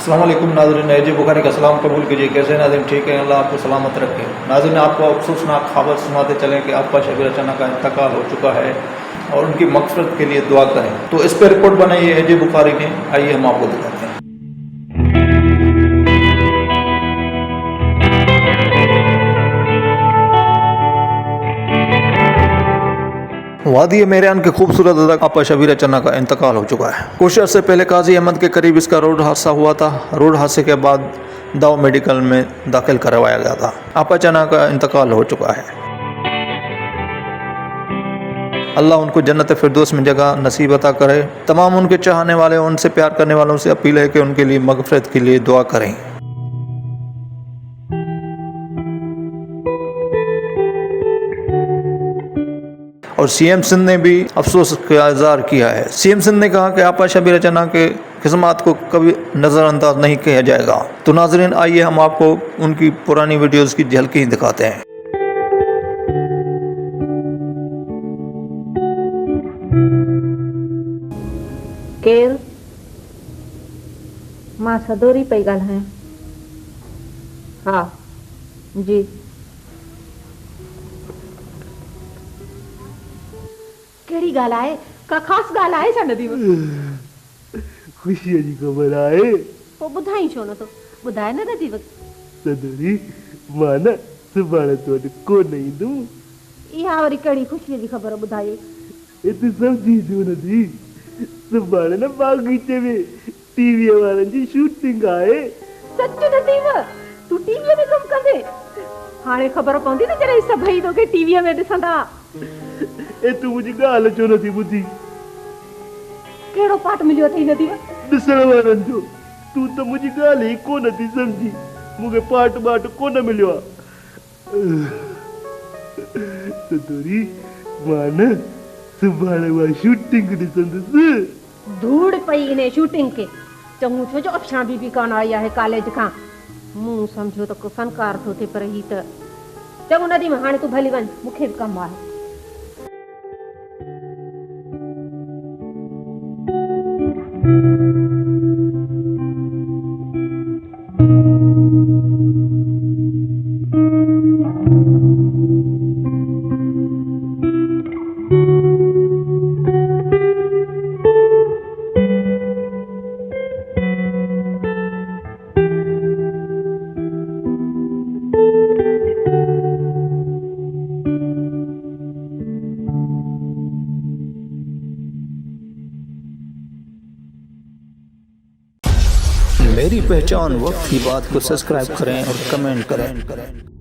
अस्सलाम वालेकुम नाज़रीन, अजय बुखारी का सलाम कबूल कीजिए। कैसे नाज़रीन, ठीक है, अल्लाह आपको सलामत रखे। नाज़रीन, आपको अफसोसनाक खबर सुनाते चलें कि आपका शबीर रचना का इंतकाल हो चुका है और उनकी मग़फ़िरत के लिए दुआ करें। तो इस पर रिपोर्ट बनाई है अजय बुखारी ने, आइए हम आपको दिखाते हैं। वादी मेरियान के खूबसूरत अदा आपा शबीर रचना का इंतकाल हो चुका है। कुछ अर्से पहले काजी अहमद के करीब इसका रोड हादसा हुआ था। रोड हादसे के बाद दाव मेडिकल में दाखिल करवाया गया था। आपा चना का इंतकाल हो चुका है। अल्लाह उनको जन्नत फिरदौस में जगह नसीब अता करे। तमाम उनके चाहने वाले, उनसे प्यार करने वालों से अपील है कि उनके लिए मग़फ़िरत के लिए दुआ करें। और सीएम सिंध ने भी अफसोस का इज़हार किया है। सीएम सिंध ने कहा कि आपा शबीर रचना के खिदमात को कभी नज़रअंदाज नहीं किया जाएगा। तो नाज़रीन, आइए हम आपको उनकी पुरानी वीडियोज़ की झलकी दिखाते हैं। केर मां सदोरी पई ॻाल्हायां। हा जी, कहिड़ी ॻाल्हि आहे? का ख़ासि ॻाल्हि आहे छा नदीम? ख़ुशीअ जी ख़बर आहे। पोइ ॿुधाई छो नथो? ॿुधाए न नदीम। सदोरी, मां न सुभाणे तो वटि कोन ईंदुमि। इहा वरी कहिड़ी ख़ुशीअ जी ख़बर ॿुधाई? हिते सम्झी जो नदी, सुभाणे न बाग़ीचे में टीवीअ वारनि जी शूटिंग आहे। सच नदीम, तूं टीवीअ में कमु कंदे? हाणे ख़बर पवंदी न जॾहिं सभई तोखे टीवीअ में ॾिसंदा। तूं मुंहिंजी ॻाल्हि छो नथी ॿुधी? कहिड़ो पाट मिलियो अथई नदीम? ॾिसण वारनि जो। तूं त मुंहिंजी ॻाल्हि ई कोन थी सम्झी। मूंखे पाट ॿाट कोन मिलियो आहे। सदोरी, मां न सुभाणे उहा शूटिंग ॾिसंदुसि। धूड़ पई इन शूटिंग खे। चङो छो जो अक्षरा बीबी कान आई आहे कॉलेज खां। मूं सम्झो त को फनकार थो थिए, पर ही त चङो नदीम, हाणे तूं भली वञ, मूंखे बि कमु आहे। मेरी पहचान वक्त की बात को सब्सक्राइब करें और कमेंट करें।